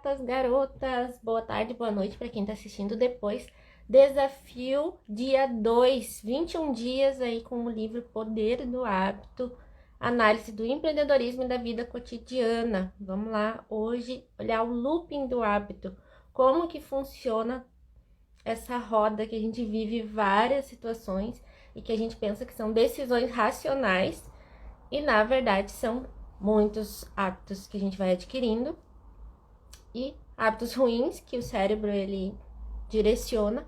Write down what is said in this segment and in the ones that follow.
garotas, garotas, boa tarde, boa noite para quem tá assistindo depois. Desafio dia 2, 21 dias aí com o livro Poder do Hábito, análise do empreendedorismo e da vida cotidiana. Vamos lá, hoje olhar o looping do hábito, como que funciona essa roda que a gente vive várias situações e que a gente pensa que são decisões racionais e na verdade são muitos hábitos que a gente vai adquirindo e hábitos ruins que o cérebro ele direciona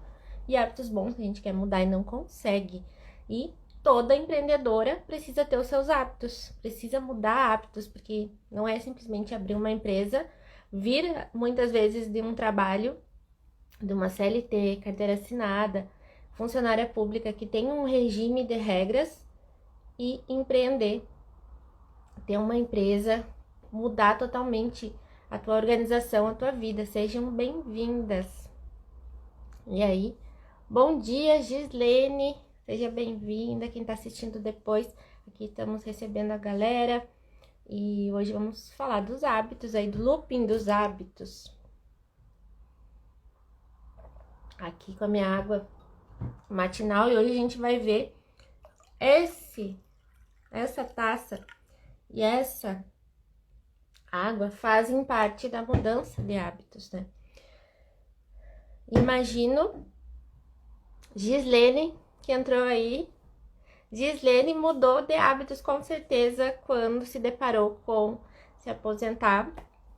e hábitos bons que a gente quer mudar e não consegue. E toda empreendedora precisa ter os seus hábitos, precisa mudar hábitos, porque não é simplesmente abrir uma empresa, vir muitas vezes de um trabalho, de uma CLT, carteira assinada, funcionária pública que tem um regime de regras e empreender, ter uma empresa, mudar totalmente a tua organização, a tua vida. Sejam bem-vindas. E aí, bom dia, Gislene, seja bem-vinda. Quem tá assistindo depois, aqui estamos recebendo a galera. E hoje vamos falar dos hábitos aí, do looping dos hábitos. Aqui com a minha água matinal, e hoje a gente vai ver essa taça e essa água fazem parte da mudança de hábitos, né? Imagino Gislene, que entrou aí. Gislene mudou de hábitos com certeza quando se deparou com se aposentar,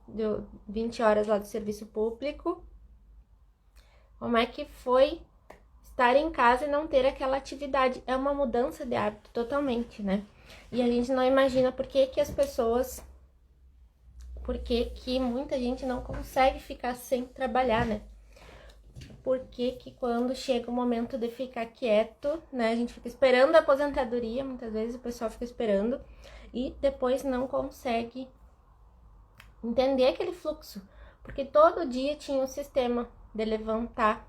deu 20 horas lá do serviço público. Como é que foi estar em casa e não ter aquela atividade? É uma mudança de hábito totalmente, né? E a gente não imagina por que as pessoas... Por que muita gente não consegue ficar sem trabalhar, né? Por que quando chega o momento de ficar quieto, né? A gente fica esperando a aposentadoria, muitas vezes o pessoal fica esperando e depois não consegue entender aquele fluxo. Porque todo dia tinha um sistema de levantar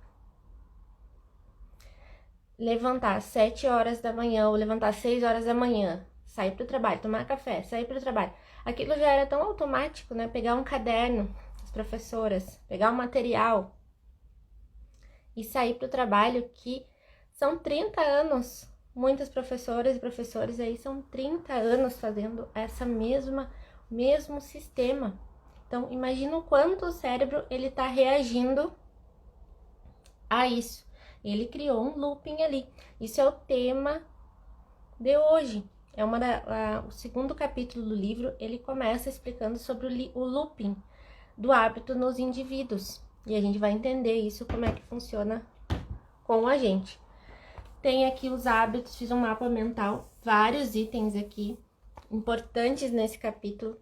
às 7 horas da manhã ou levantar às 6 horas da manhã, sair para o trabalho, tomar café, sair para o trabalho. Aquilo já era tão automático, né? Pegar um caderno, as professoras, pegar um material e sair para o trabalho, que são 30 anos. Muitas professoras e professores aí são 30 anos fazendo mesmo sistema. Então, imagina o quanto o cérebro ele tá reagindo a isso. Ele criou um looping ali. Isso é o tema de hoje. O segundo capítulo do livro, ele começa explicando sobre o looping do hábito nos indivíduos. E a gente vai entender isso, como é que funciona com a gente. Tem aqui os hábitos, fiz um mapa mental, vários itens aqui, importantes nesse capítulo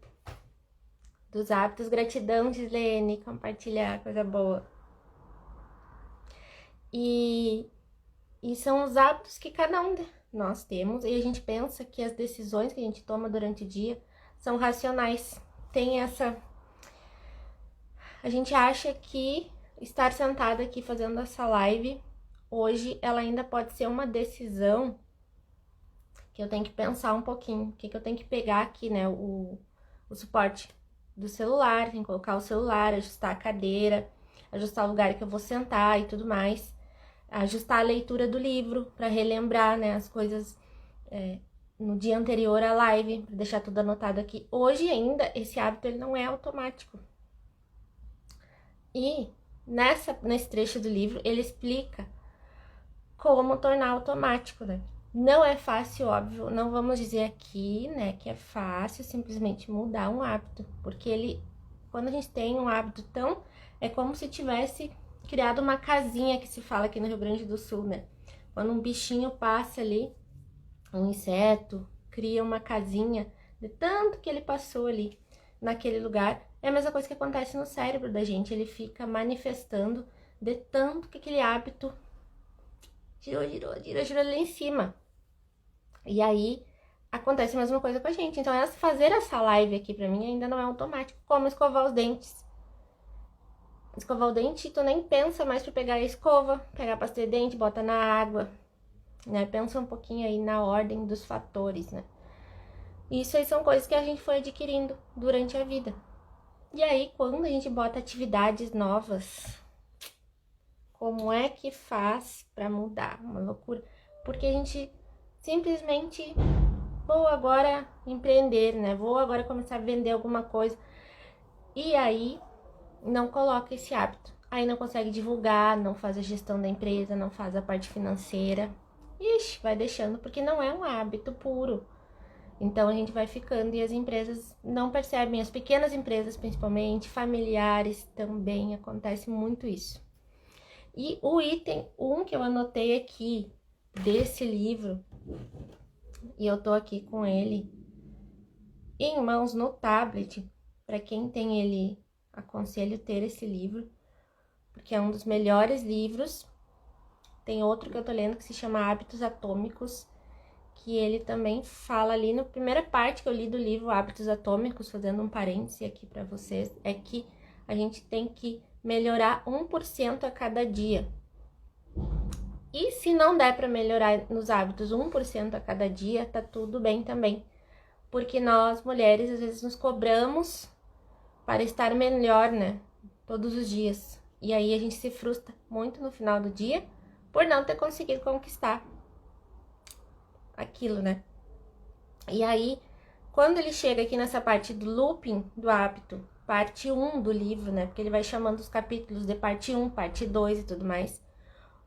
dos hábitos. Gratidão, Gislene, compartilhar, coisa boa. E são os hábitos que cada um de nós temos, e a gente pensa que as decisões que a gente toma durante o dia são racionais. A gente acha que estar sentado aqui fazendo essa live hoje, ela ainda pode ser uma decisão que eu tenho que pensar um pouquinho. O que eu tenho que pegar aqui, né? O suporte do celular, tem que colocar o celular, ajustar a cadeira, ajustar o lugar que eu vou sentar e tudo mais. Ajustar a leitura do livro para relembrar, né, as coisas no dia anterior à live, para deixar tudo anotado aqui. Hoje ainda, esse hábito ele não é automático. E nesse trecho do livro, ele explica como tornar automático, né? Não é fácil, óbvio, não vamos dizer aqui, né, que é fácil simplesmente mudar um hábito, porque quando a gente tem um hábito é como se tivesse criado uma casinha, que se fala aqui no Rio Grande do Sul, né? Quando um bichinho passa ali, um inseto, cria uma casinha de tanto que ele passou ali naquele lugar. É a mesma coisa que acontece no cérebro da gente, ele fica manifestando de tanto que aquele hábito girou ali em cima. E aí acontece a mesma coisa com a gente. Então, fazer essa live aqui pra mim ainda não é automático, como escovar os dentes. Escovar o dente, tu nem pensa mais pra pegar a escova, pegar a pasta de dente, bota na água, né? Pensa um pouquinho aí na ordem dos fatores, né? Isso aí são coisas que a gente foi adquirindo durante a vida. E aí, quando a gente bota atividades novas, como é que faz pra mudar? Uma loucura. Porque a gente simplesmente vou agora empreender, né? Vou agora começar a vender alguma coisa. E aí, não coloca esse hábito. Aí não consegue divulgar, não faz a gestão da empresa, não faz a parte financeira. Ixi, vai deixando, porque não é um hábito puro. Então a gente vai ficando e as empresas não percebem, as pequenas empresas principalmente, familiares também, acontece muito isso. E o item 1 que eu anotei aqui desse livro, e eu tô aqui com ele em mãos no tablet, para quem tem ele, aconselho ter esse livro, porque é um dos melhores livros. Tem outro que eu tô lendo que se chama Hábitos Atômicos, que ele também fala ali na primeira parte que eu li do livro Hábitos Atômicos, fazendo um parêntese aqui para vocês, é que a gente tem que melhorar 1% a cada dia. E se não der para melhorar nos hábitos 1% a cada dia, tá tudo bem também. Porque nós, mulheres, às vezes nos cobramos para estar melhor, né? Todos os dias. E aí a gente se frustra muito no final do dia por não ter conseguido conquistar aquilo, né? E aí, quando ele chega aqui nessa parte do looping do hábito, parte 1 do livro, né? Porque ele vai chamando os capítulos de parte 1, parte 2 e tudo mais.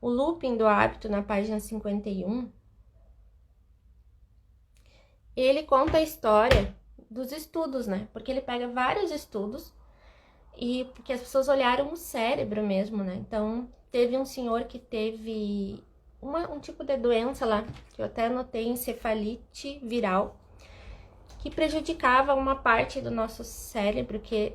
O looping do hábito, na página 51, ele conta a história dos estudos, né? Porque ele pega vários estudos e porque as pessoas olharam o cérebro mesmo, né? Então, teve um senhor que teve um tipo de doença lá, que eu até anotei, encefalite viral, que prejudicava uma parte do nosso cérebro, que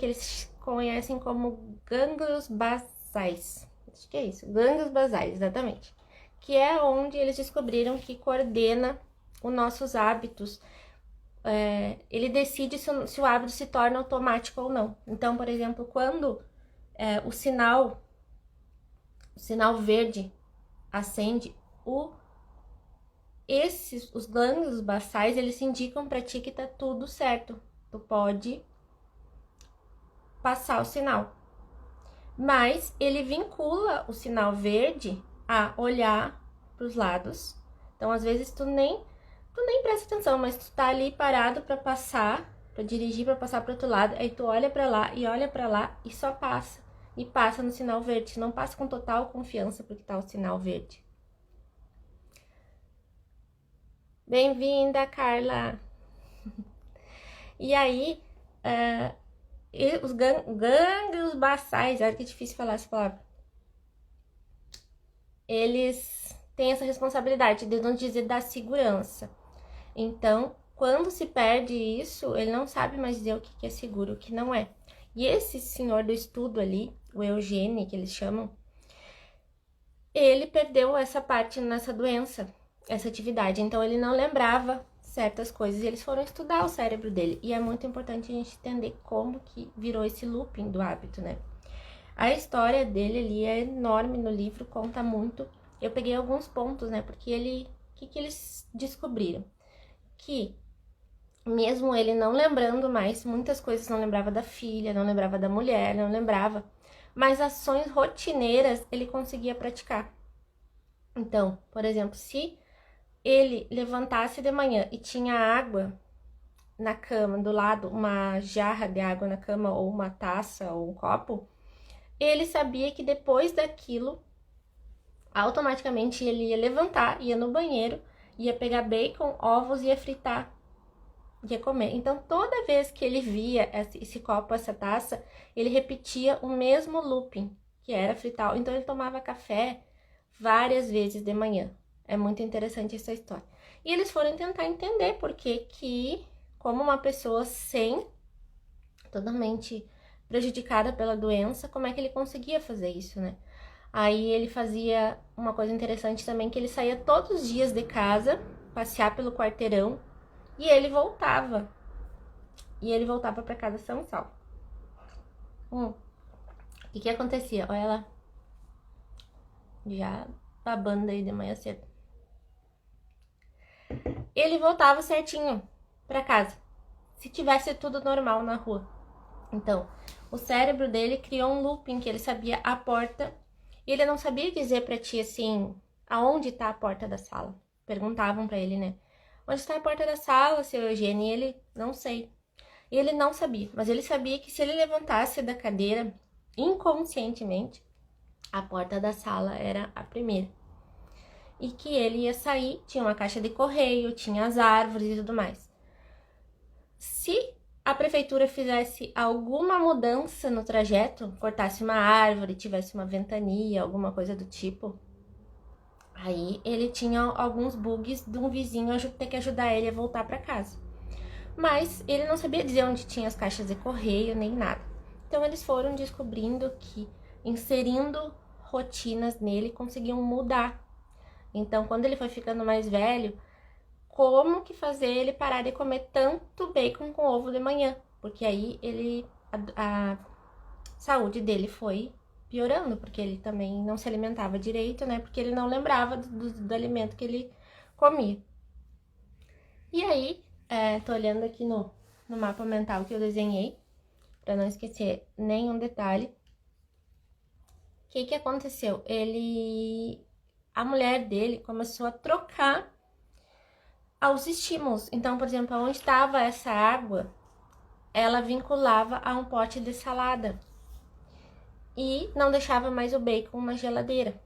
eles conhecem como gânglios basais. Acho que é isso, gânglios basais, exatamente. Que é onde eles descobriram que coordena os nossos hábitos. Ele decide se o hábito se torna automático ou não. Então, por exemplo, quando o sinal verde acende, os gânglios basais, eles indicam para ti que tá tudo certo. Tu pode passar o sinal. Mas ele vincula o sinal verde a olhar para os lados. Então, às vezes, tu nem presta atenção, mas tu tá ali parado para passar, para dirigir, para passar para outro lado. Aí tu olha para lá e só passa. E passa no sinal verde. Não passa com total confiança porque tá o sinal verde. Bem-vinda, Carla! E aí, os gânglios basais, olha que difícil falar essa palavra, eles têm essa responsabilidade de nos dizer da segurança. Então, quando se perde isso, ele não sabe mais dizer o que é seguro, o que não é. E esse senhor do estudo ali, o Eugênio, que eles chamam, ele perdeu essa parte nessa doença, essa atividade. Então, ele não lembrava certas coisas e eles foram estudar o cérebro dele. E é muito importante a gente entender como que virou esse looping do hábito, né? A história dele ali é enorme no livro, conta muito. Eu peguei alguns pontos, né? Porque o que eles descobriram? Que mesmo ele não lembrando mais, muitas coisas, não lembrava da filha, não lembrava da mulher, não lembrava, mas ações rotineiras ele conseguia praticar. Então, por exemplo, se ele levantasse de manhã e tinha água na cama, do lado, uma jarra de água na cama, ou uma taça, ou um copo, ele sabia que depois daquilo, automaticamente ele ia levantar, ia no banheiro, ia pegar bacon, ovos e ia fritar, ia comer. Então, toda vez que ele via esse copo, essa taça, ele repetia o mesmo looping, que era fritar. Então, ele tomava café várias vezes de manhã. É muito interessante essa história. E eles foram tentar entender por que, como uma pessoa totalmente prejudicada pela doença, como é que ele conseguia fazer isso, né? Aí ele fazia uma coisa interessante também, que ele saía todos os dias de casa, passear pelo quarteirão, e ele voltava. E ele voltava para casa são e salvo. O que acontecia? Olha lá. Já babando aí de manhã cedo. Ele voltava certinho para casa, se tivesse tudo normal na rua. Então, o cérebro dele criou um looping que ele sabia a porta e ele não sabia dizer pra ti assim, aonde tá a porta da sala. Perguntavam pra ele, né? Onde está a porta da sala, seu Eugênio? E ele, não sei. E ele não sabia, mas ele sabia que se ele levantasse da cadeira inconscientemente, a porta da sala era a primeira. E que ele ia sair, tinha uma caixa de correio, tinha as árvores e tudo mais. Se a prefeitura fizesse alguma mudança no trajeto, cortasse uma árvore, tivesse uma ventania, alguma coisa do tipo, aí ele tinha alguns bugs de um vizinho ter que ajudar ele a voltar para casa. Mas ele não sabia dizer onde tinha as caixas de correio, nem nada. Então eles foram descobrindo que inserindo rotinas nele conseguiam mudar. Então quando ele foi ficando mais velho, como que fazer ele parar de comer tanto bacon com ovo de manhã? Porque aí a saúde dele foi piorando, porque ele também não se alimentava direito, né? Porque ele não lembrava do alimento que ele comia. E aí, tô olhando aqui no mapa mental que eu desenhei, para não esquecer nenhum detalhe. O que aconteceu? A mulher dele começou a trocar aos estímulos. Então, por exemplo, onde estava essa água, ela vinculava a um pote de salada e não deixava mais o bacon na geladeira.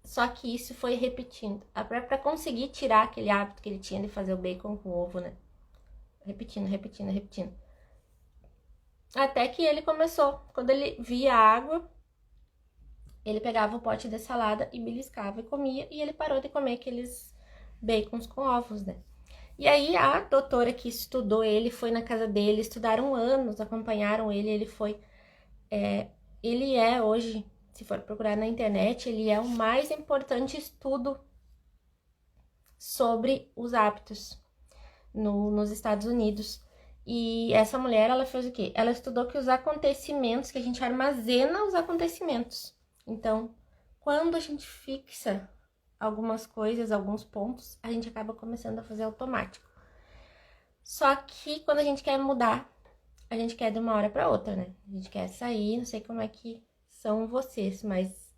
Só que isso foi repetindo, para conseguir tirar aquele hábito que ele tinha de fazer o bacon com ovo, né? Repetindo. Até que ele começou, quando ele via água, ele pegava o pote de salada e beliscava e comia, e ele parou de comer aqueles bacons com ovos, né? E aí a doutora que estudou ele foi na casa dele, estudaram anos, acompanharam ele, ele é hoje, se for procurar na internet, ele é o mais importante estudo sobre os hábitos nos Estados Unidos. E essa mulher, ela fez o quê? Ela estudou que os acontecimentos, que a gente armazena os acontecimentos. Então, quando a gente fixa algumas coisas, alguns pontos, a gente acaba começando a fazer automático. Só que quando a gente quer mudar, a gente quer de uma hora para outra, né? A gente quer sair, não sei como é que são vocês, mas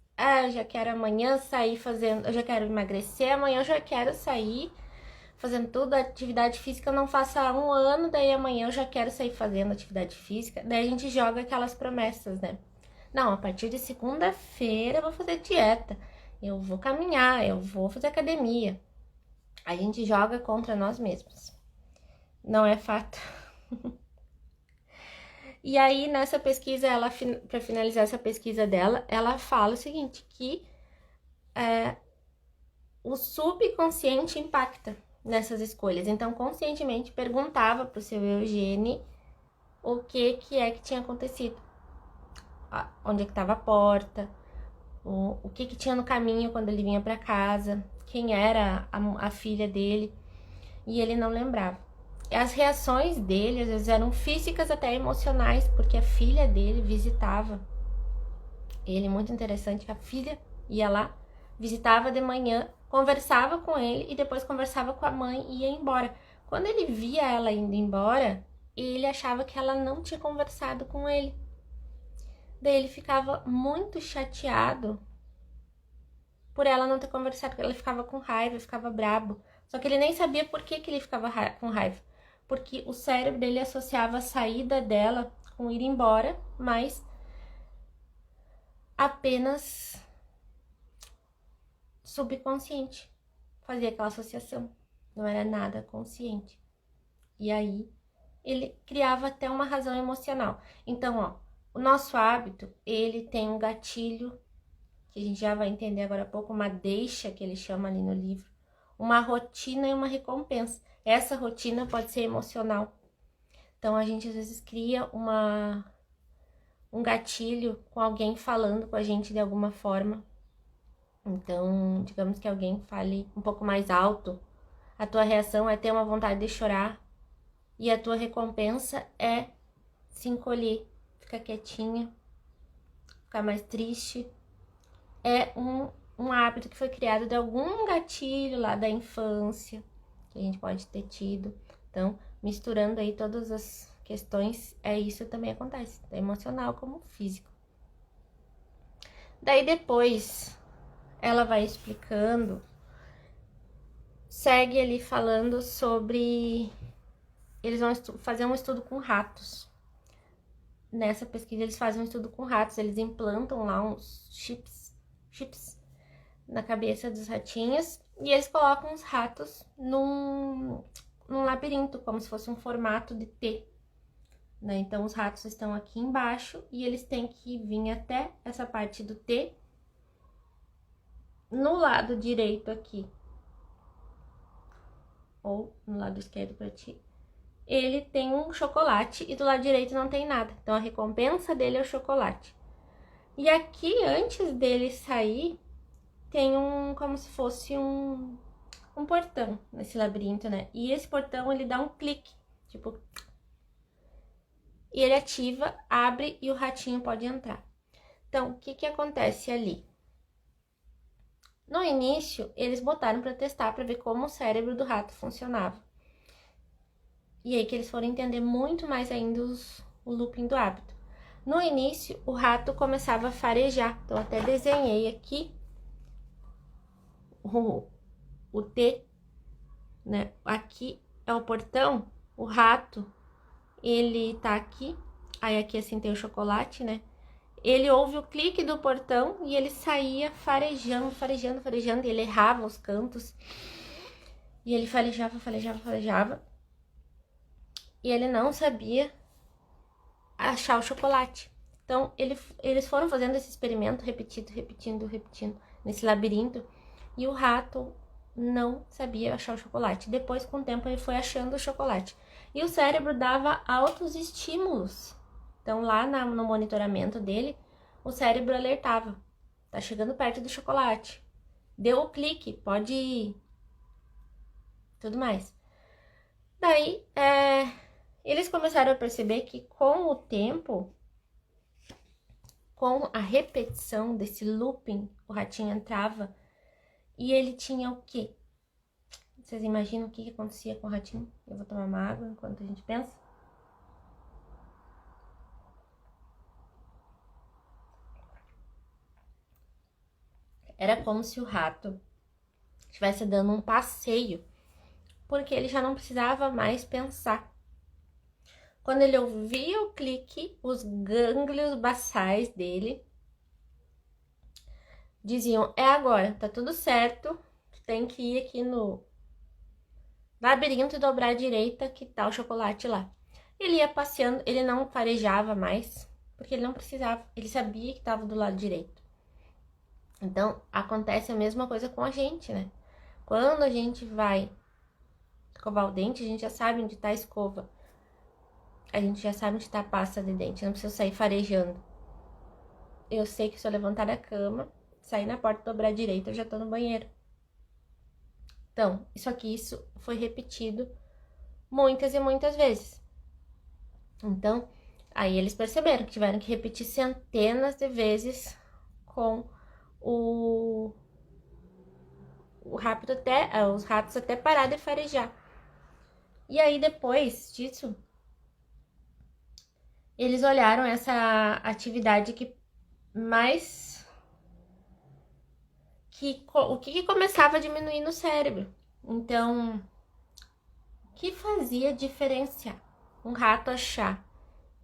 eu já quero amanhã sair fazendo, eu já quero emagrecer, amanhã eu já quero sair fazendo tudo, atividade física eu não faço há um ano, daí amanhã eu já quero sair fazendo atividade física, daí a gente joga aquelas promessas, né? Não, a partir de segunda-feira eu vou fazer dieta, eu vou caminhar, eu vou fazer academia. A gente joga contra nós mesmos. Não é fato. E aí, nessa pesquisa, para finalizar essa pesquisa dela, ela fala o seguinte, que o subconsciente impacta nessas escolhas. Então, conscientemente, perguntava para o seu Eugênio o que é que tinha acontecido. Onde é que estava a porta, o que tinha no caminho quando ele vinha para casa, quem era a filha dele, e ele não lembrava. As reações dele, às vezes, eram físicas até emocionais, porque a filha dele visitava ele, muito interessante, a filha ia lá, visitava de manhã, conversava com ele e depois conversava com a mãe e ia embora. Quando ele via ela indo embora, ele achava que ela não tinha conversado com ele. Daí ele ficava muito chateado por ela não ter conversado, porque ela ficava com raiva, ficava brabo. Só que ele nem sabia por que ele ficava com raiva. Porque o cérebro dele associava a saída dela com ir embora, mas apenas subconsciente. Fazia aquela associação. Não era nada consciente. E aí, ele criava até uma razão emocional. Então, ó, o nosso hábito, ele tem um gatilho, que a gente já vai entender agora há pouco, uma deixa, que ele chama ali no livro, uma rotina e uma recompensa. Essa rotina pode ser emocional. Então, a gente às vezes cria um gatilho com alguém falando com a gente de alguma forma. Então, digamos que alguém fale um pouco mais alto, a tua reação é ter uma vontade de chorar e a tua recompensa é se encolher, ficar quietinha, ficar mais triste. É um hábito que foi criado de algum gatilho lá da infância, que a gente pode ter tido. Então, misturando aí todas questões, isso também acontece, tanto emocional como físico. Daí depois ela vai explicando, segue ali falando sobre... Eles vão fazer um estudo com ratos. Nessa pesquisa eles fazem um estudo com ratos, eles implantam lá uns chips na cabeça dos ratinhos e eles colocam os ratos num labirinto, como se fosse um formato de T, né? Então os ratos estão aqui embaixo e eles têm que vir até essa parte do T. No lado direito aqui, ou no lado esquerdo para ti, ele tem um chocolate e do lado direito não tem nada. Então a recompensa dele é o chocolate. E aqui, antes dele sair, tem como se fosse um portão nesse labirinto, né? E esse portão, ele dá um clique, tipo... E ele ativa, abre e o ratinho pode entrar. Então, o que acontece ali? No início, eles botaram para testar, para ver como o cérebro do rato funcionava. E aí que eles foram entender muito mais ainda o looping do hábito. No início, o rato começava a farejar. Então, até desenhei aqui o T, né? Aqui é o portão, o rato, ele tá aqui. Aí aqui assim tem o chocolate, né? Ele ouve o clique do portão e ele saía farejando, e ele errava os cantos. E ele farejava. E ele não sabia achar o chocolate. Então, eles foram fazendo esse experimento, repetindo, nesse labirinto. E o rato não sabia achar o chocolate. Depois, com o tempo, ele foi achando o chocolate. E o cérebro dava altos estímulos. Então, lá no monitoramento dele, o cérebro alertava. Tá chegando perto do chocolate. Deu o clique, pode ir. Tudo mais. Daí, eles começaram a perceber que com o tempo, com a repetição desse looping, o ratinho entrava e ele tinha o quê? Vocês imaginam o que acontecia com o ratinho? Eu vou tomar uma água enquanto a gente pensa. Era como se o rato estivesse dando um passeio, porque ele já não precisava mais pensar. Quando ele ouvia o clique, os gânglios basais dele diziam: é agora, tá tudo certo, tu tem que ir aqui no labirinto e dobrar à direita que tá o chocolate lá. Ele ia passeando, ele não farejava mais, porque ele não precisava, ele sabia que estava do lado direito. Então, acontece a mesma coisa com a gente, né? Quando a gente vai escovar o dente, a gente já sabe onde tá a escova. A gente já sabe onde tá a pasta de dente, não precisa sair farejando. Eu sei que se eu levantar da cama, sair na porta e dobrar à direita, eu já tô no banheiro. Então, isso foi repetido muitas e muitas vezes. Então, aí eles perceberam que tiveram que repetir centenas de vezes com o rápido até os ratos até parar de farejar. E aí depois disso, eles olharam essa atividade o que começava a diminuir no cérebro. Então, o que fazia diferenciar um rato achar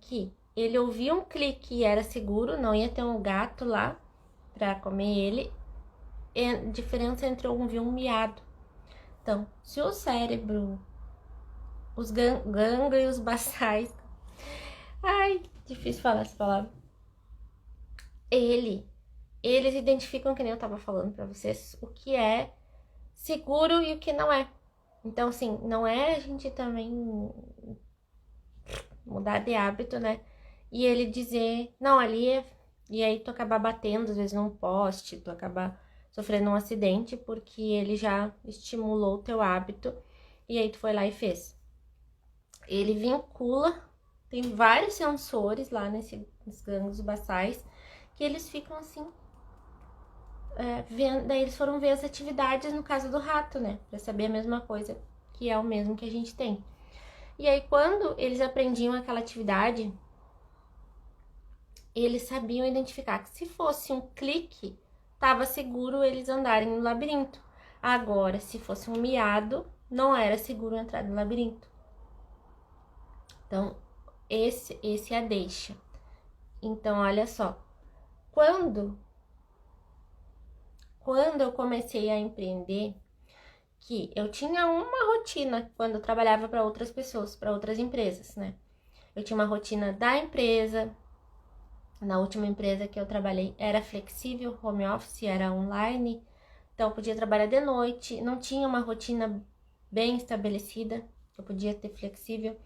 que ele ouvia um clique e era seguro, não ia ter um gato lá para comer ele, é a diferença entre ouvir um miado. Então, se o cérebro, os gânglios basais, ai, difícil falar essa palavra, eles identificam, que nem eu tava falando pra vocês, o que é seguro e o que não é. Então, assim, não é a gente também mudar de hábito, né? E ele dizer, não, ali é... E aí tu acabar batendo, às vezes, num poste, tu acabar sofrendo um acidente, porque ele já estimulou o teu hábito, e aí tu foi lá e fez. Ele vincula, tem vários sensores lá nesses gânglios basais, que eles ficam assim, vendo, daí eles foram ver as atividades no caso do rato, né? Pra saber a mesma coisa, que é o mesmo que a gente tem. E aí, quando eles aprendiam aquela atividade, eles sabiam identificar que se fosse um clique, estava seguro eles andarem no labirinto. Agora, se fosse um miado, não era seguro entrar no labirinto. Então, esse é a deixa. Então, olha só. Quando eu comecei a empreender, que eu tinha uma rotina quando eu trabalhava para outras pessoas, para outras empresas, né? Eu tinha uma rotina da empresa. Na última empresa que eu trabalhei era flexível, home office, era online. Então eu podia trabalhar de noite, não tinha uma rotina bem estabelecida, eu podia ter flexível.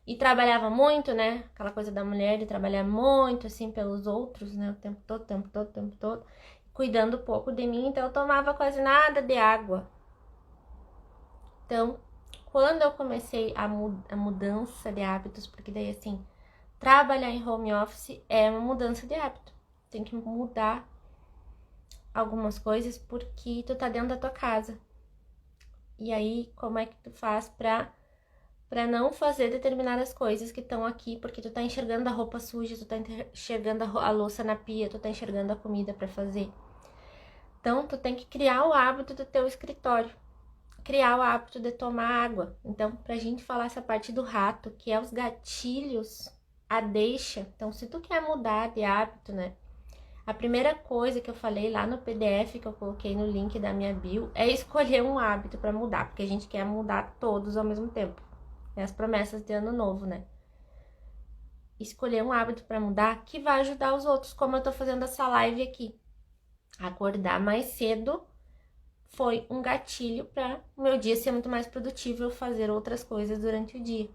E trabalhava muito, né? Aquela coisa da mulher de trabalhar muito, assim, pelos outros, né? O tempo todo. Cuidando pouco de mim, então eu tomava quase nada de água. Então, quando eu comecei a mudança de hábitos, porque daí, assim, trabalhar em home office é uma mudança de hábito. Tem que mudar algumas coisas porque tu tá dentro da tua casa. E aí, como é que tu faz pra não fazer determinadas coisas que estão aqui, porque tu tá enxergando a roupa suja, tu tá enxergando a louça na pia, tu tá enxergando a comida pra fazer. Então, tu tem que criar o hábito do teu escritório, criar o hábito de tomar água. Então, pra gente falar essa parte do rato, que é os gatilhos, a deixa. Então, se tu quer mudar de hábito, né? A primeira coisa que eu falei lá no PDF que eu coloquei no link da minha bio é escolher um hábito pra mudar, porque a gente quer mudar todos ao mesmo tempo. É as promessas de ano novo, né? Escolher um hábito pra mudar que vai ajudar os outros, como eu tô fazendo essa live aqui. Acordar mais cedo foi um gatilho para o meu dia ser muito mais produtivo, eu fazer outras coisas durante o dia.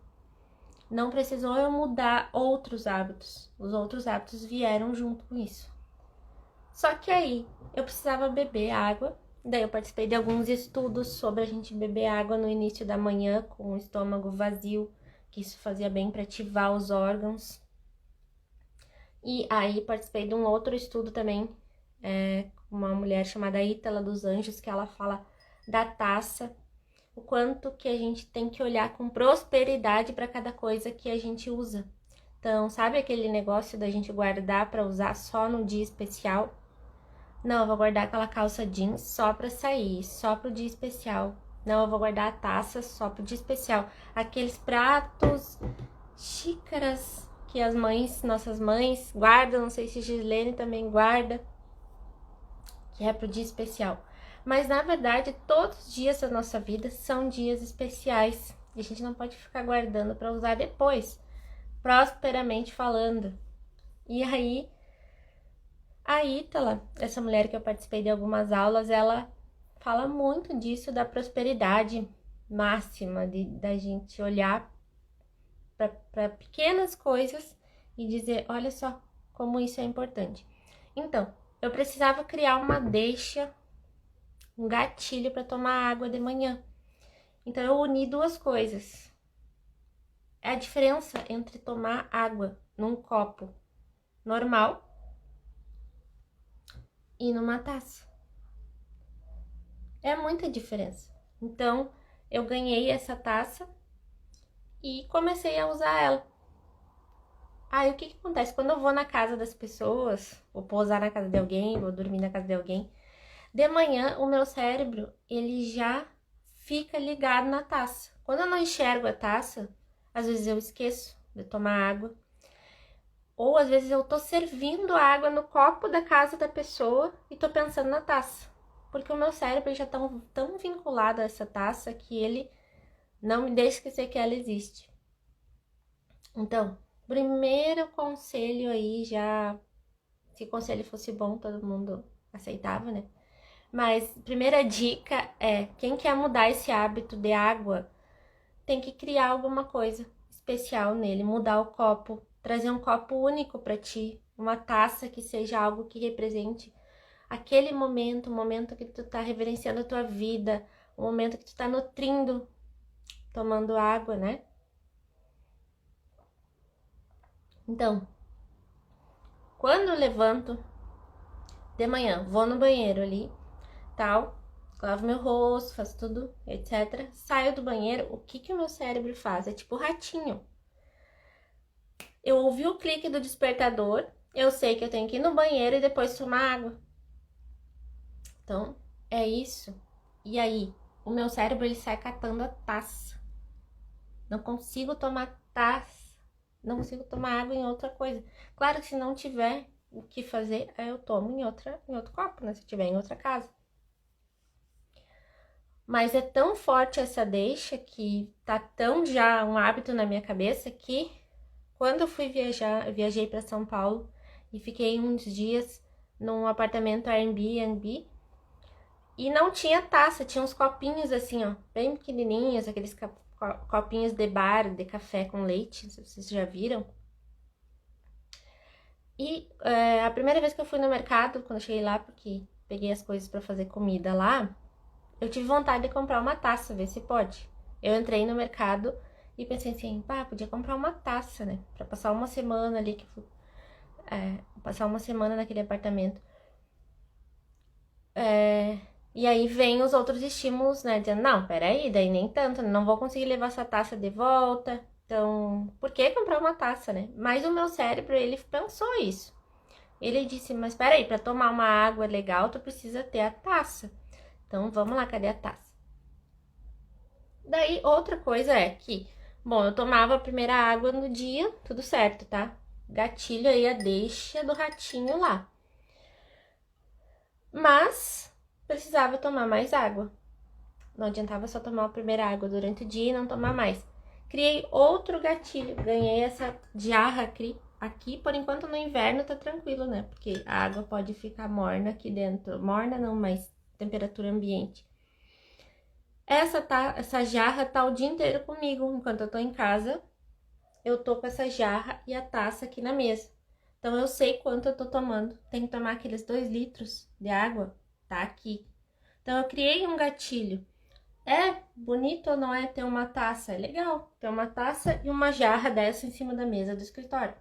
Não precisou eu mudar outros hábitos. Os outros hábitos vieram junto com isso. Só que aí eu precisava beber água. Daí eu participei de alguns estudos sobre a gente beber água no início da manhã com o estômago vazio, que isso fazia bem para ativar os órgãos. E aí participei de um outro estudo também, uma mulher chamada Ítala dos Anjos, que ela fala da taça, o quanto que a gente tem que olhar com prosperidade para cada coisa que a gente usa. Então, sabe aquele negócio da gente guardar para usar só no dia especial? Não, eu vou guardar aquela calça jeans só para sair, só pro dia especial. Não, eu vou guardar a taça só pro dia especial. Aqueles pratos, xícaras que as mães, nossas mães guardam, não sei se Gislene também guarda, que é pro dia especial. Mas na verdade, todos os dias da nossa vida são dias especiais e a gente não pode ficar guardando para usar depois, prosperamente falando. E aí, a Ítala, essa mulher que eu participei de algumas aulas, ela fala muito disso, da prosperidade máxima, da gente olhar para pequenas coisas e dizer, olha só como isso é importante. Então, eu precisava criar uma deixa, um gatilho para tomar água de manhã. Então, eu uni duas coisas. É a diferença entre tomar água num copo normal e numa taça. É muita diferença. Então, eu ganhei essa taça e comecei a usar ela. Aí, o que acontece? Quando eu vou na casa das pessoas, vou pousar na casa de alguém, vou dormir na casa de alguém, de manhã o meu cérebro, ele já fica ligado na taça. Quando eu não enxergo a taça, às vezes eu esqueço de tomar água. Ou às vezes eu tô servindo água no copo da casa da pessoa e tô pensando na taça. Porque o meu cérebro já tá tão vinculado a essa taça que ele não me deixa esquecer que ela existe. Então, primeiro conselho aí já... Se o conselho fosse bom, todo mundo aceitava, né? Mas primeira dica é, quem quer mudar esse hábito de água, tem que criar alguma coisa especial nele, mudar o copo, trazer um copo único para ti, uma taça que seja algo que represente aquele momento, o momento que tu tá reverenciando a tua vida, o momento que tu tá nutrindo, tomando água, né? Então, quando eu levanto de manhã, vou no banheiro ali, tal, lavo meu rosto, faço tudo, etc. Saio do banheiro, o que o meu cérebro faz? É tipo ratinho. Eu ouvi o clique do despertador, eu sei que eu tenho que ir no banheiro e depois tomar água. Então, é isso. E aí, o meu cérebro, ele sai catando a taça. Não consigo tomar taça, não consigo tomar água em outra coisa. Claro que se não tiver o que fazer, aí eu tomo em outro copo, né? Se tiver em outra casa. Mas é tão forte essa deixa que tá tão já um hábito na minha cabeça que quando eu fui viajar, eu viajei para São Paulo e fiquei uns dias num apartamento Airbnb e não tinha taça, tinha uns copinhos assim, ó, bem pequenininhos, aqueles copinhos de bar, de café com leite, vocês já viram? E a primeira vez que eu fui no mercado, quando eu cheguei lá, porque peguei as coisas para fazer comida lá, eu tive vontade de comprar uma taça, ver se pode. Eu entrei no mercado e pensei assim, pá, podia comprar uma taça, né? Pra passar uma semana ali, passar uma semana naquele apartamento. E aí vem os outros estímulos, né? Dizendo, não, peraí, daí nem tanto, não vou conseguir levar essa taça de volta. Então, por que comprar uma taça, né? Mas o meu cérebro, ele pensou isso. Ele disse, mas peraí, pra tomar uma água legal, tu precisa ter a taça. Então, vamos lá, cadê a taça? Daí, outra coisa é que, bom, eu tomava a primeira água no dia, tudo certo, tá? Gatilho aí a deixa do ratinho lá. Mas, precisava tomar mais água. Não adiantava só tomar a primeira água durante o dia e não tomar mais. Criei outro gatilho, ganhei essa jarra aqui, por enquanto no inverno tá tranquilo, né? Porque a água pode ficar morna aqui dentro. Morna não, mas temperatura ambiente. Essa jarra tá o dia inteiro comigo, enquanto eu tô em casa. Eu tô com essa jarra e a taça aqui na mesa. Então, eu sei quanto eu tô tomando. Tem que tomar aqueles 2 litros de água, tá aqui. Então, eu criei um gatilho. É bonito ou não é ter uma taça? É legal ter uma taça e uma jarra dessa em cima da mesa do escritório.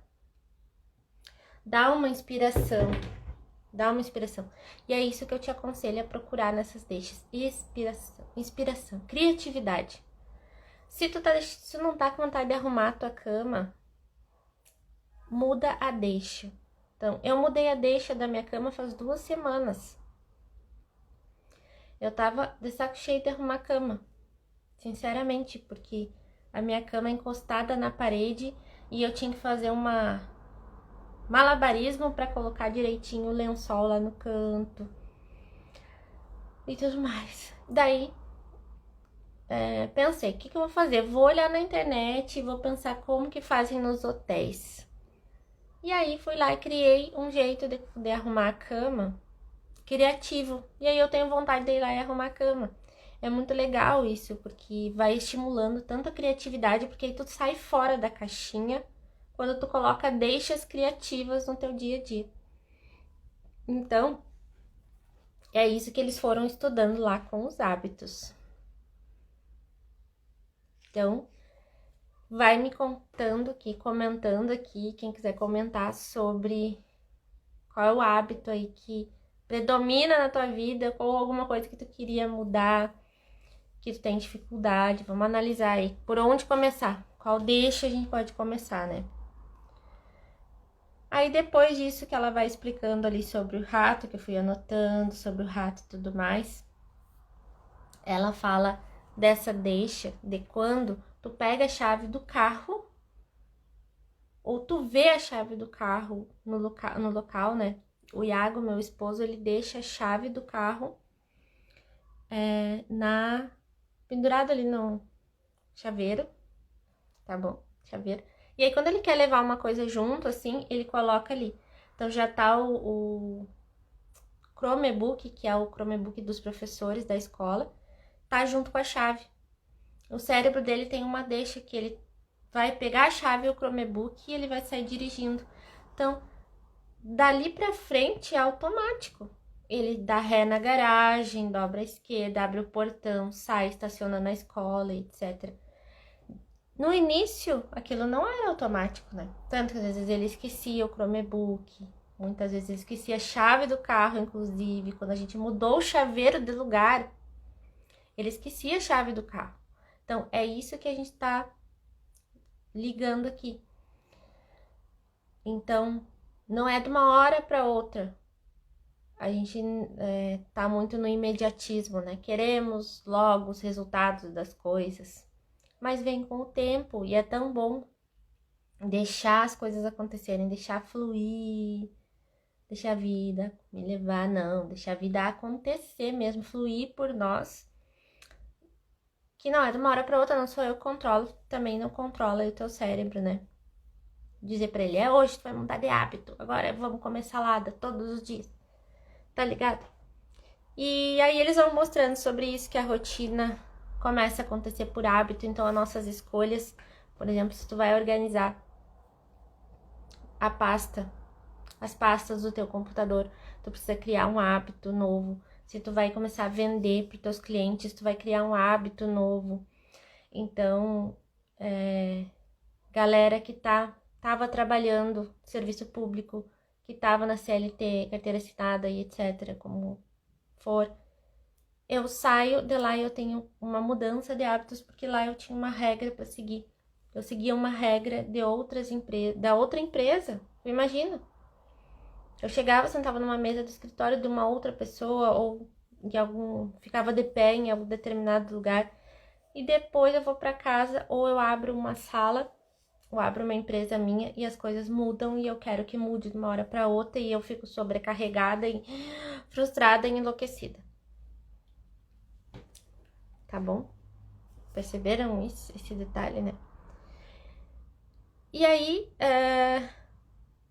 Dá uma inspiração. Dá uma inspiração. E é isso que eu te aconselho a procurar nessas deixas. Inspiração, criatividade. Se tu não tá com vontade de arrumar a tua cama, muda a deixa. Então, eu mudei a deixa da minha cama faz 2 semanas. Eu tava de saco cheio de arrumar a cama. Sinceramente, porque a minha cama é encostada na parede e eu tinha que fazer uma malabarismo para colocar direitinho o lençol lá no canto e tudo mais. Daí, pensei, o que eu vou fazer? Vou olhar na internet e vou pensar como que fazem nos hotéis. E aí, fui lá e criei um jeito de arrumar a cama criativo. E aí, eu tenho vontade de ir lá e arrumar a cama. É muito legal isso, porque vai estimulando tanto a criatividade, porque aí tu sai fora da caixinha quando tu coloca deixas criativas no teu dia a dia. Então, é isso que eles foram estudando lá com os hábitos. Então, vai me contando aqui, comentando aqui, quem quiser comentar sobre qual é o hábito aí que predomina na tua vida, ou alguma coisa que tu queria mudar, que tu tem dificuldade. Vamos analisar aí por onde começar, qual deixa a gente pode começar, né? Aí depois disso que ela vai explicando ali sobre o rato, que eu fui anotando sobre o rato e tudo mais, ela fala dessa deixa de quando tu pega a chave do carro ou tu vê a chave do carro no local, né? O Iago, meu esposo, ele deixa a chave do carro pendurado ali no chaveiro, tá bom? Chaveiro. E aí, quando ele quer levar uma coisa junto, assim, ele coloca ali. Então, já tá o Chromebook, que é o Chromebook dos professores da escola, tá junto com a chave. O cérebro dele tem uma deixa que ele vai pegar a chave e o Chromebook e ele vai sair dirigindo. Então, dali pra frente é automático. Ele dá ré na garagem, dobra a esquerda, abre o portão, sai, estaciona na escola, etc. No início, aquilo não era automático, né? Tanto que às vezes ele esquecia o Chromebook, muitas vezes ele esquecia a chave do carro, inclusive. Quando a gente mudou o chaveiro de lugar, Ele esquecia a chave do carro. Então, é isso que a gente tá ligando aqui. Então, não é de uma hora para outra. A gente tá muito no imediatismo, né? Queremos logo os resultados das coisas. Mas vem com o tempo e é tão bom deixar as coisas acontecerem, deixar fluir, deixar a vida me levar, não, deixar a vida acontecer mesmo, fluir por nós. Que não é de uma hora para outra, não sou eu que controlo, também não controla o teu cérebro, né? Dizer pra ele, hoje tu vai mudar de hábito, agora vamos comer salada todos os dias, tá ligado? E aí eles vão mostrando sobre isso, que a rotina começa a acontecer por hábito, então as nossas escolhas, por exemplo, se tu vai organizar as pastas do teu computador, tu precisa criar um hábito novo. Se tu vai começar a vender para os teus clientes, tu vai criar um hábito novo. Então, galera que tava trabalhando serviço público, que tava na CLT, carteira assinada e etc, como for, eu saio de lá e eu tenho uma mudança de hábitos, porque lá eu tinha uma regra para seguir. Eu seguia uma regra de outras empresas, da outra empresa. Imagina. Eu chegava, sentava numa mesa do escritório de uma outra pessoa ou ficava de pé em algum determinado lugar, e depois eu vou para casa ou eu abro uma sala, ou abro uma empresa minha e as coisas mudam e eu quero que mude de uma hora para outra e eu fico sobrecarregada e frustrada e enlouquecida. Tá bom? Perceberam isso, esse detalhe, né? E aí,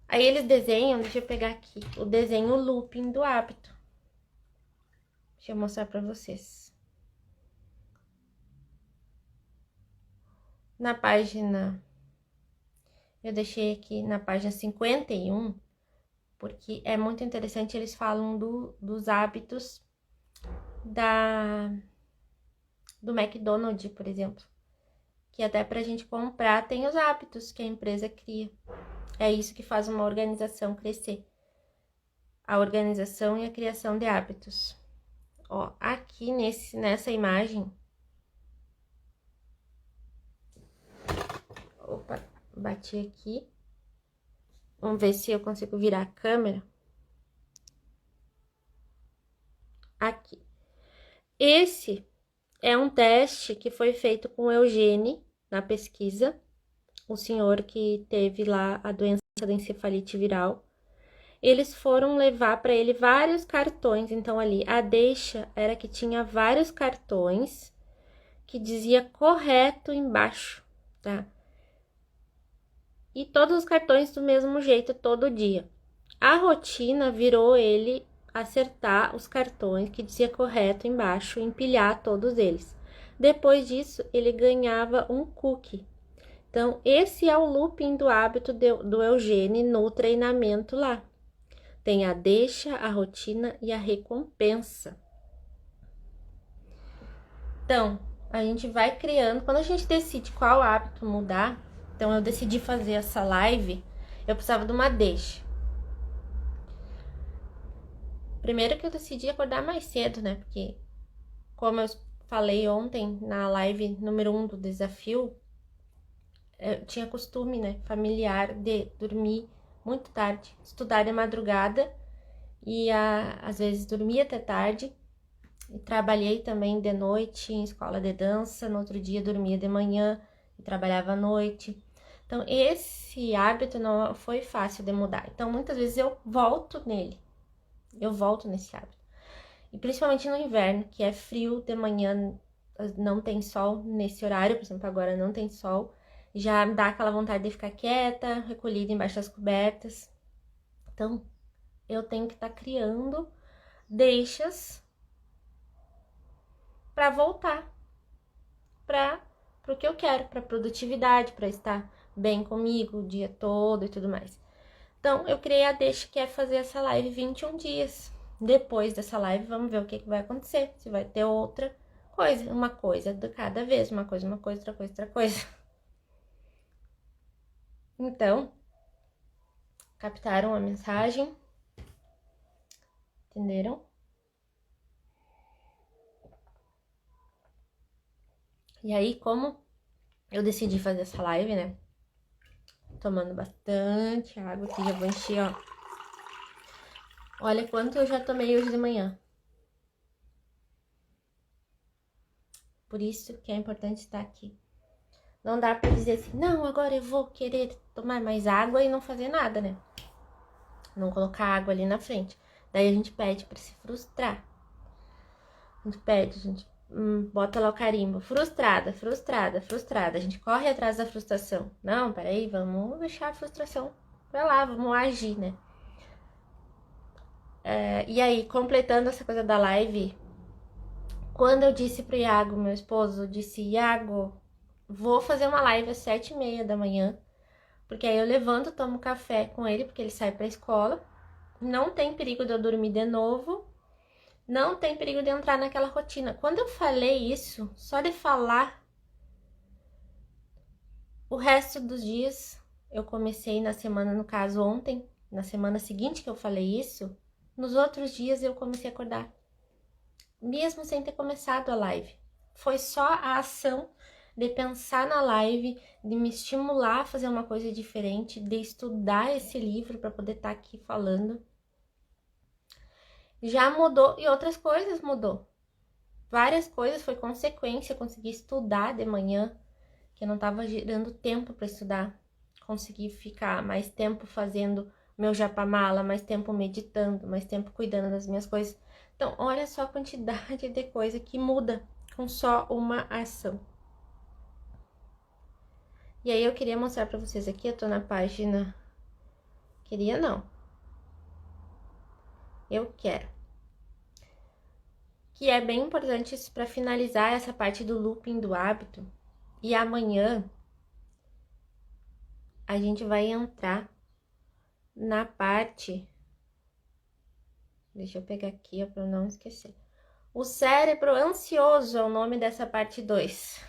aí eles desenham, deixa eu pegar aqui, o desenho looping do hábito. Deixa eu mostrar pra vocês. Na página, eu deixei aqui na página 51, porque é muito interessante, eles falam dos hábitos do McDonald's, por exemplo. Que até pra gente comprar tem os hábitos que a empresa cria. É isso que faz uma organização crescer. A organização e a criação de hábitos. Ó, aqui nessa imagem... Opa, bati aqui. Vamos ver se eu consigo virar a câmera. Aqui. Esse é um teste que foi feito com o Eugênio na pesquisa. O senhor que teve lá a doença da encefalite viral. Eles foram levar para ele vários cartões. Então, ali, a deixa era que tinha vários cartões que dizia correto embaixo, tá? E todos os cartões do mesmo jeito todo dia. A rotina virou ele acertar os cartões que dizia correto embaixo, empilhar todos eles. Depois disso, ele ganhava um cookie. Então, esse é o looping do hábito do Eugênio no treinamento lá. Tem a deixa, a rotina e a recompensa. Então, a gente vai criando. Quando a gente decide qual hábito mudar, então eu decidi fazer essa live, eu precisava de uma deixa. Primeiro que eu decidi acordar mais cedo, né? Porque, como eu falei ontem na live número 1 do desafio, eu tinha costume, né, familiar de dormir muito tarde, estudar de madrugada e às vezes dormia até tarde. E trabalhei também de noite em escola de dança, no outro dia dormia de manhã e trabalhava à noite. Então, esse hábito não foi fácil de mudar. Então, muitas vezes eu volto nele. Eu volto nesse hábito. E principalmente no inverno, que é frio, de manhã não tem sol nesse horário, por exemplo, agora não tem sol. Já dá aquela vontade de ficar quieta, recolhida embaixo das cobertas. Então, eu tenho que estar criando deixas para voltar para o que eu quero, para produtividade, para estar bem comigo o dia todo e tudo mais. Então, eu criei a deixa que é fazer essa live 21 dias. Depois dessa live, vamos ver o que vai acontecer. Se vai ter outra coisa, uma coisa de cada vez, uma coisa, outra coisa, outra coisa. Então, captaram a mensagem? Entenderam? E aí, como eu decidi fazer essa live, né? Tomando bastante água aqui, já vou encher, ó. Olha quanto eu já tomei hoje de manhã. Por isso que é importante estar aqui. Não dá pra dizer assim, não, agora eu vou querer tomar mais água e não fazer nada, né? Não colocar água ali na frente. Daí a gente pede pra se frustrar. A gente pede, a gente bota lá o carimbo. Frustrada, frustrada, frustrada. A gente corre atrás da frustração. Não, peraí, vamos deixar a frustração pra lá, vamos agir, né? E aí, completando essa coisa da live, quando eu disse pro Iago, meu esposo, eu disse, Iago, vou fazer uma live às 7h30 da manhã, porque aí eu levanto, tomo café com ele, porque ele sai pra escola. Não tem perigo de eu dormir de novo, não tem perigo de eu entrar naquela rotina. Quando eu falei isso, só de falar, o resto dos dias, eu comecei na semana, no caso ontem, na semana seguinte que eu falei isso, nos outros dias eu comecei a acordar. Mesmo sem ter começado a live. Foi só a ação de pensar na live, de me estimular a fazer uma coisa diferente, de estudar esse livro para poder estar aqui falando. Já mudou e outras coisas mudou. Várias coisas foi consequência, eu consegui estudar de manhã, que eu não estava gerando tempo para estudar. Consegui ficar mais tempo fazendo meu japamala, mais tempo meditando, mais tempo cuidando das minhas coisas. Então, olha só a quantidade de coisa que muda com só uma ação. E aí eu queria mostrar pra vocês aqui, eu tô na página... Queria não. Eu quero. Que é bem importante isso pra finalizar essa parte do looping do hábito. E amanhã a gente vai entrar na parte... Deixa eu pegar aqui, ó, pra não esquecer. O cérebro ansioso é o nome dessa parte 2.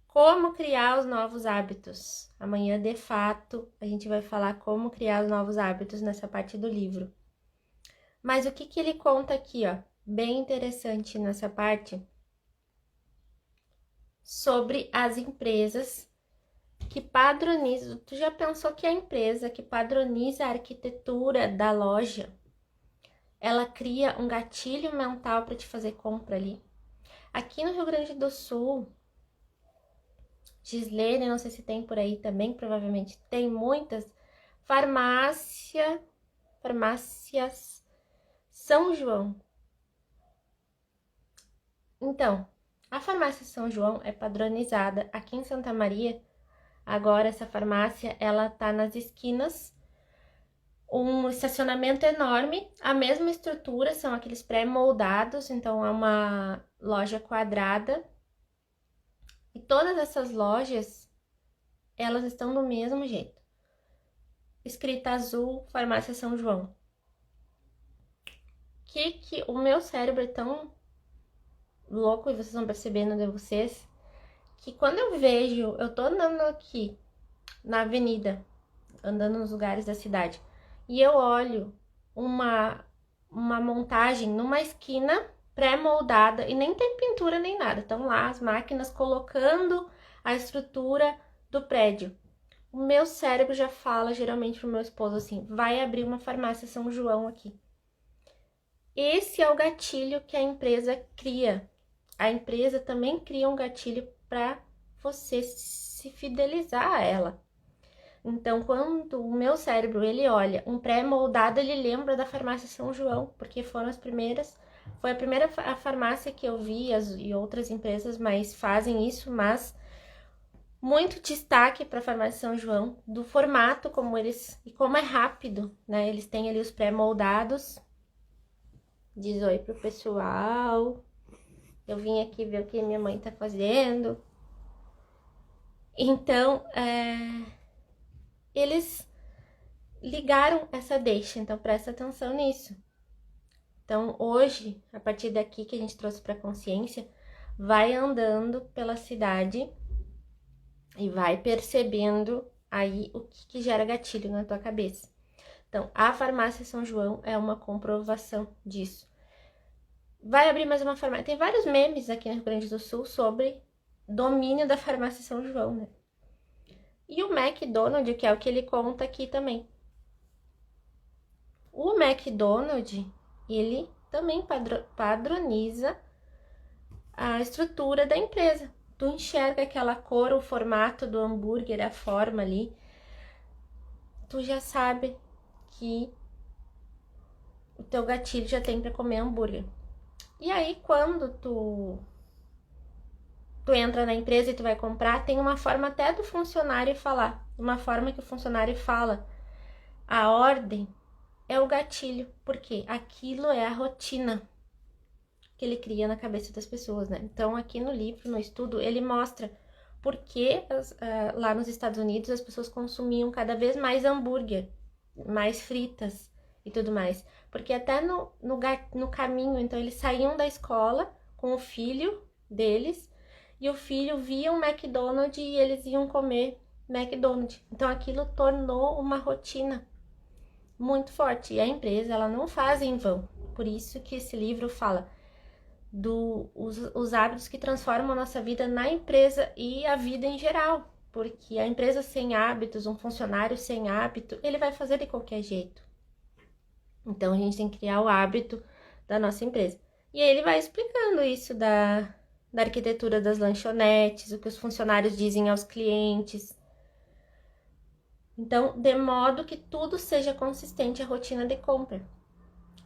Como criar os novos hábitos. Amanhã, de fato, a gente vai falar como criar os novos hábitos nessa parte do livro. Mas o que que ele conta aqui, ó? Bem interessante nessa parte. Sobre as empresas que padronizam. Tu já pensou que a empresa que padroniza a arquitetura da loja, ela cria um gatilho mental para te fazer compra ali? Aqui no Rio Grande do Sul, Gislene, não sei se tem por aí também, provavelmente tem muitas farmácias São João. Então, a farmácia São João é padronizada aqui em Santa Maria. Agora essa farmácia, ela tá nas esquinas, um estacionamento enorme, a mesma estrutura, são aqueles pré-moldados, então é uma loja quadrada. E todas essas lojas, elas estão do mesmo jeito. Escrita azul, farmácia São João. Que o meu cérebro é tão louco, e vocês estão percebendo de vocês, que quando eu vejo, eu tô andando aqui na avenida, andando nos lugares da cidade, e eu olho uma montagem numa esquina pré-moldada e nem tem pintura nem nada, estão lá as máquinas colocando a estrutura do prédio. O meu cérebro já fala geralmente pro meu esposo assim, vai abrir uma farmácia São João aqui. Esse é o gatilho que a empresa cria. A empresa também cria um gatilho para você se fidelizar a ela. Então, quando o meu cérebro, ele olha um pré-moldado, ele lembra da farmácia São João, porque foram as primeiras, foi a primeira a farmácia que eu vi, e outras empresas mais fazem isso, mas muito destaque para a farmácia São João, do formato como eles, e como é rápido, né? Eles têm ali os pré-moldados. Diz oi pro pessoal. Eu vim aqui ver o que minha mãe tá fazendo. Então, eles ligaram essa deixa, então presta atenção nisso. Então, hoje, a partir daqui que a gente trouxe para consciência, vai andando pela cidade e vai percebendo aí o que gera gatilho na tua cabeça. Então, a farmácia São João é uma comprovação disso. vai abrir mais uma farmácia. Tem vários memes aqui no Rio Grande do Sul sobre domínio da farmácia São João, né? E o McDonald's, que é o que ele conta aqui também. O McDonald's, ele também padroniza a estrutura da empresa. Tu enxerga aquela cor, o formato do hambúrguer, a forma ali, tu já sabe que o teu gatilho já tem para comer hambúrguer. E aí, quando tu entra na empresa e tu vai comprar, tem uma forma até do funcionário falar. Uma forma que o funcionário fala. A ordem é o gatilho, porque aquilo é a rotina que ele cria na cabeça das pessoas, né? Então, aqui no livro, no estudo, ele mostra por que lá nos Estados Unidos as pessoas consumiam cada vez mais hambúrguer, mais fritas e tudo mais. Porque até no caminho, então, eles saíam da escola com o filho deles e o filho via um McDonald's e eles iam comer McDonald's. Então, aquilo tornou uma rotina muito forte. E a empresa, ela não faz em vão. Por isso que esse livro fala os hábitos que transformam a nossa vida na empresa e a vida em geral. Porque a empresa sem hábitos, um funcionário sem hábito, ele vai fazer de qualquer jeito. Então, a gente tem que criar o hábito da nossa empresa. E aí ele vai explicando isso da arquitetura das lanchonetes, o que os funcionários dizem aos clientes. Então, de modo que tudo seja consistente à rotina de compra.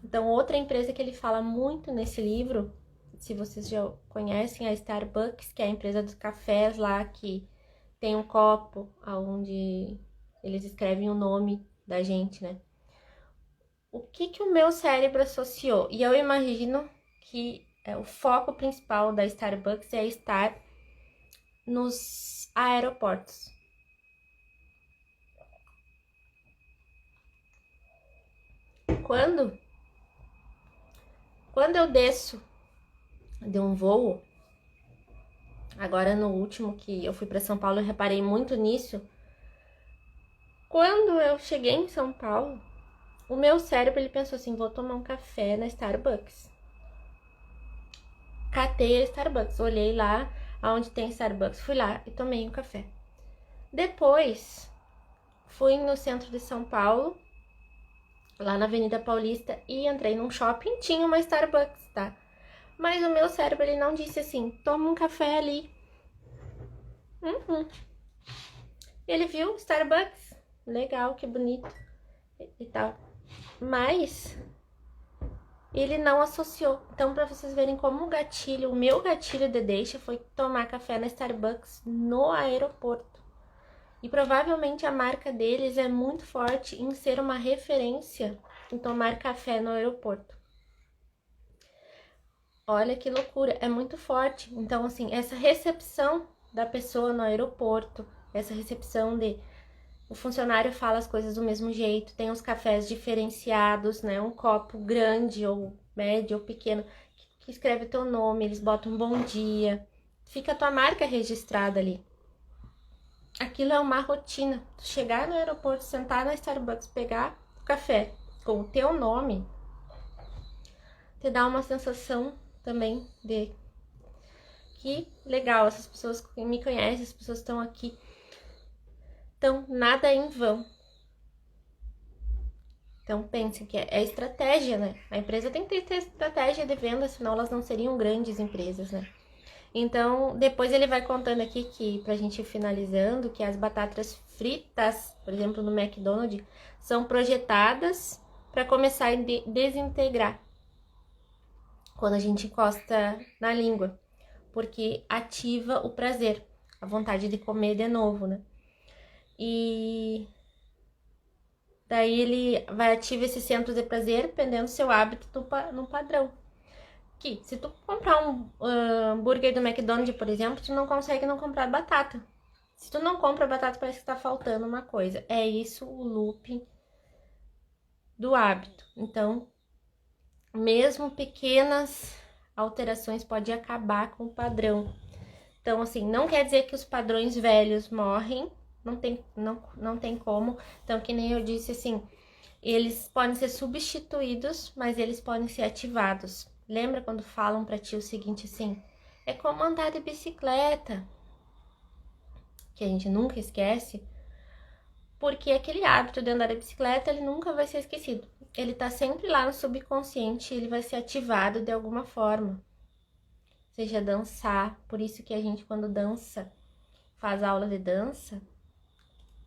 Então, outra empresa que ele fala muito nesse livro, se vocês já conhecem, é a Starbucks, que é a empresa dos cafés lá, que tem um copo onde eles escrevem o nome da gente, né? O que o meu cérebro associou? E eu imagino que o foco principal da Starbucks é estar nos aeroportos. Quando eu desço de um voo, agora no último que eu fui para São Paulo, eu reparei muito nisso. Quando eu cheguei em São Paulo, o meu cérebro ele pensou assim, vou tomar um café na Starbucks. Catei a Starbucks, olhei lá aonde tem Starbucks, fui lá e tomei um café. Depois, fui no centro de São Paulo, lá na Avenida Paulista, e entrei num shopping, tinha uma Starbucks, tá? Mas o meu cérebro, ele não disse assim, toma um café ali. Ele viu Starbucks, legal, que bonito e tal. Mas ele não associou. Então, pra vocês verem como o meu gatilho de deixa foi tomar café na Starbucks no aeroporto. E provavelmente a marca deles é muito forte em ser uma referência em tomar café no aeroporto. Olha que loucura, é muito forte. Então, assim, essa recepção da pessoa no aeroporto, essa recepção de o funcionário fala as coisas do mesmo jeito, tem os cafés diferenciados, né? Um copo grande ou médio ou pequeno que escreve teu nome, eles botam um bom dia, fica a tua marca registrada ali. Aquilo é uma rotina. Tu chegar no aeroporto, sentar na Starbucks, pegar o café com o teu nome, te dá uma sensação também de que legal, essas pessoas que me conhecem, as pessoas estão aqui. Então, nada é em vão. Então, pense que é estratégia, né? A empresa tem que ter estratégia de venda, senão elas não seriam grandes empresas, né? Então, depois ele vai contando aqui que, pra gente ir finalizando, que as batatas fritas, por exemplo, no McDonald's, são projetadas para começar a desintegrar quando a gente encosta na língua, porque ativa o prazer, a vontade de comer de novo, né? E daí ele vai ativar esse centro de prazer, dependendo do seu hábito no padrão. Que se tu comprar um hambúrguer do McDonald's, por exemplo, tu não consegue não comprar batata. Se tu não compra batata, parece que tá faltando uma coisa. É isso o looping do hábito. Então, mesmo pequenas alterações podem acabar com o padrão. Então, assim, não quer dizer que os padrões velhos morrem, não tem como. Então, que nem eu disse, assim, eles podem ser substituídos, mas eles podem ser ativados. Lembra quando falam pra ti o seguinte assim? É como andar de bicicleta, que a gente nunca esquece, porque aquele hábito de andar de bicicleta, ele nunca vai ser esquecido. Ele tá sempre lá no subconsciente, ele vai ser ativado de alguma forma. Seja dançar, por isso que a gente quando dança, faz aula de dança,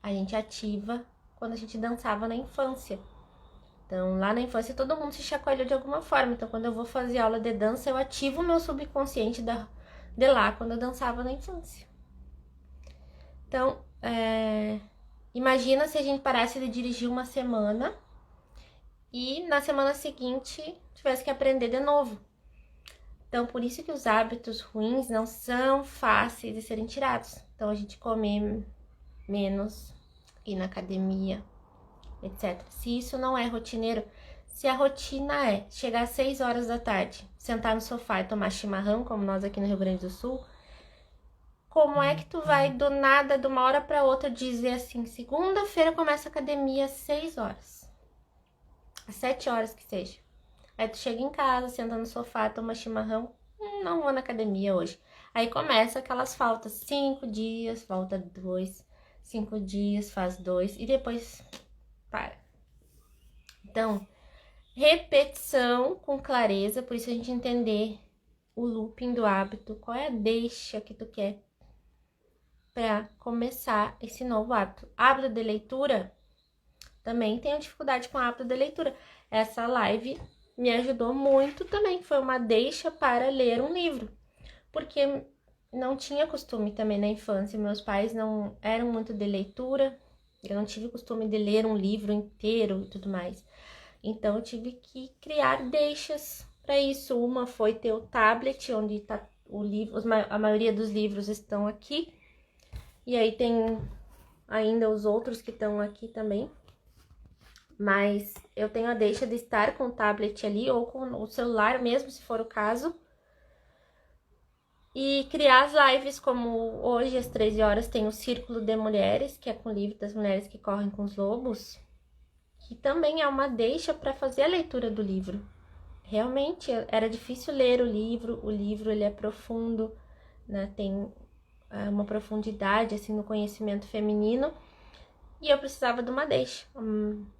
a gente ativa quando a gente dançava na infância. Então, lá na infância, todo mundo se chacoalhou de alguma forma. Então, quando eu vou fazer aula de dança, eu ativo o meu subconsciente de lá, quando eu dançava na infância. Então, imagina se a gente parasse de dirigir uma semana e na semana seguinte tivesse que aprender de novo. Então, por isso que os hábitos ruins não são fáceis de serem tirados. Então, a gente come menos, ir na academia, etc. Se isso não é rotineiro, se a rotina é chegar às 6 horas da tarde, sentar no sofá e tomar chimarrão, como nós aqui no Rio Grande do Sul, como é que tu vai do nada, de uma hora para outra, dizer assim, segunda-feira começa a academia às 6 horas, às 7 horas que seja. Aí tu chega em casa, senta no sofá, toma chimarrão, não vou na academia hoje. Aí começa aquelas faltas, 5 dias, falta 2, 5 dias, faz 2 e depois para. Então, repetição com clareza, por isso a gente entender o looping do hábito, qual é a deixa que tu quer para começar esse novo hábito. Hábito de leitura, também tenho dificuldade com hábito de leitura. Essa live me ajudou muito também, foi uma deixa para ler um livro, porque não tinha costume também na infância, meus pais não eram muito de leitura, eu não tive costume de ler um livro inteiro e tudo mais. Então, eu tive que criar deixas para isso. Uma foi ter o tablet, onde tá o livro, a maioria dos livros estão aqui. E aí tem ainda os outros que estão aqui também. Mas eu tenho a deixa de estar com o tablet ali ou com o celular mesmo, se for o caso. E criar as lives, como hoje, às 13 horas, tem o Círculo de Mulheres, que é com o livro das mulheres que correm com os lobos, que também é uma deixa para fazer a leitura do livro. Realmente era difícil ler o livro ele é profundo, né? Tem uma profundidade assim no conhecimento feminino e eu precisava de uma deixa.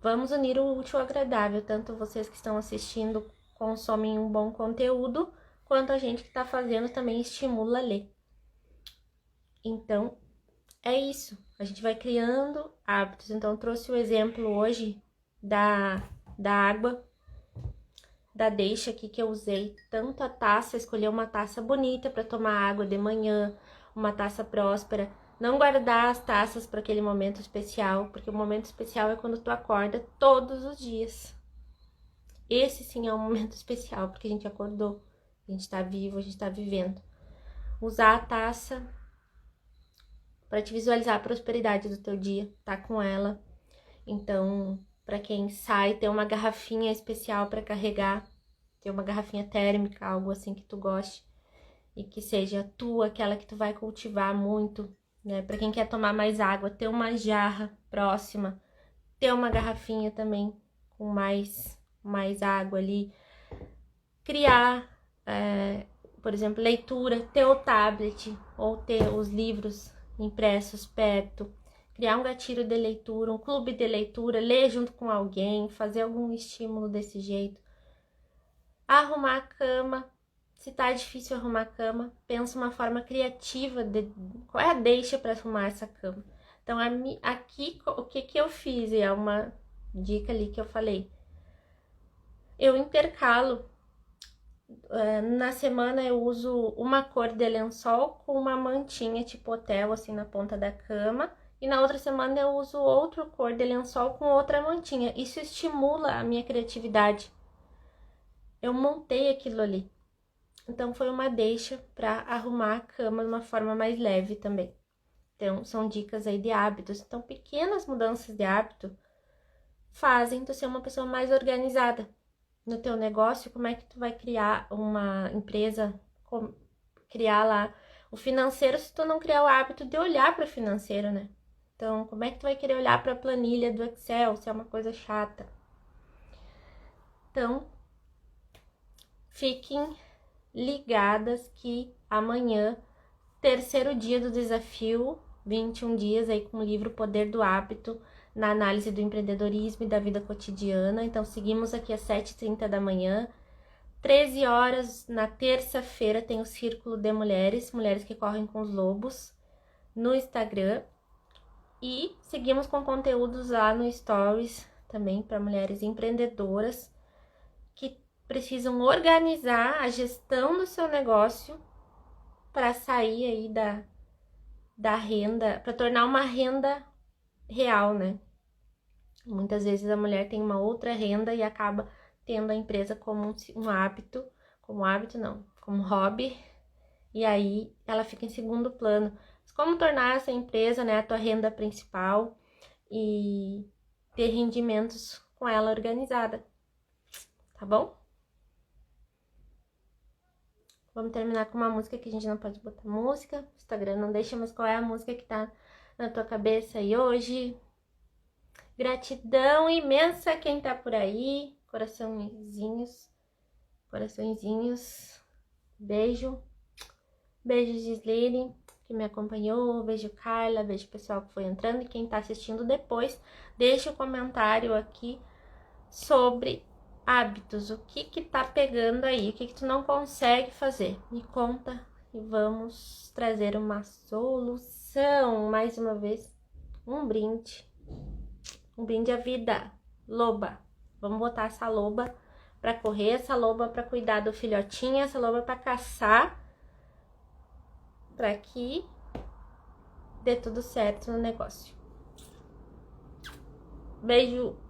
Vamos unir o útil ao agradável, tanto vocês que estão assistindo consomem um bom conteúdo, quanto a gente que está fazendo também estimula a ler. Então, é isso. A gente vai criando hábitos. Então, eu trouxe o exemplo hoje da água, da deixa aqui que eu usei. Tanto a taça, escolher uma taça bonita para tomar água de manhã, uma taça próspera. Não guardar as taças para aquele momento especial, porque o momento especial é quando tu acorda todos os dias. Esse sim é um momento especial, porque a gente acordou, a gente tá vivo, a gente tá vivendo. Usar a taça para te visualizar a prosperidade do teu dia, tá com ela. Então, para quem sai, ter uma garrafinha especial para carregar, ter uma garrafinha térmica, algo assim que tu goste e que seja tua, aquela que tu vai cultivar muito, né? Para quem quer tomar mais água, ter uma jarra próxima, ter uma garrafinha também com mais água ali. Criar, por exemplo, leitura, ter o tablet ou ter os livros impressos perto, criar um gatilho de leitura, um clube de leitura, ler junto com alguém, fazer algum estímulo desse jeito. Arrumar a cama, se tá difícil arrumar a cama, pensa uma forma criativa de qual é a deixa para arrumar essa cama. Então, aqui, o que eu fiz, é uma dica ali que eu falei. Eu intercalo. Na semana eu uso uma cor de lençol com uma mantinha tipo hotel, assim, na ponta da cama. E na outra semana eu uso outra cor de lençol com outra mantinha. Isso estimula a minha criatividade. Eu montei aquilo ali. Então, foi uma deixa para arrumar a cama de uma forma mais leve também. Então, são dicas aí de hábitos. Então, pequenas mudanças de hábito fazem tu ser uma pessoa mais organizada. No teu negócio, como é que tu vai criar uma empresa, criar lá o financeiro se tu não criar o hábito de olhar para o financeiro, né? Então, como é que tu vai querer olhar para a planilha do Excel se é uma coisa chata? Então, fiquem ligadas que amanhã, terceiro dia do desafio, 21 dias aí com o livro Poder do Hábito, na análise do empreendedorismo e da vida cotidiana. Então, seguimos aqui às 7h30 da manhã. 13 horas, na terça-feira, tem o Círculo de Mulheres, Mulheres que Correm com os Lobos, no Instagram. E seguimos com conteúdos lá no Stories, também para mulheres empreendedoras que precisam organizar a gestão do seu negócio para sair aí da renda, para tornar uma renda real, né? Muitas vezes a mulher tem uma outra renda e acaba tendo a empresa como um hábito, como hobby, e aí ela fica em segundo plano. Mas como tornar essa empresa, né, a tua renda principal e ter rendimentos com ela organizada, tá bom? Vamos terminar com uma música que a gente não pode botar música, o Instagram não deixa, mas qual é a música que tá na tua cabeça aí hoje? Gratidão imensa quem tá por aí, coraçõezinhos, beijo, Gislene, que me acompanhou, beijo Carla, beijo pessoal que foi entrando, e quem tá assistindo depois, deixa o comentário aqui sobre hábitos, o que tá pegando aí, o que tu não consegue fazer, me conta e vamos trazer uma solução. Mais uma vez, um brinde à vida, loba, vamos botar essa loba pra correr, essa loba pra cuidar do filhotinho, essa loba pra caçar, pra que dê tudo certo no negócio. Beijo!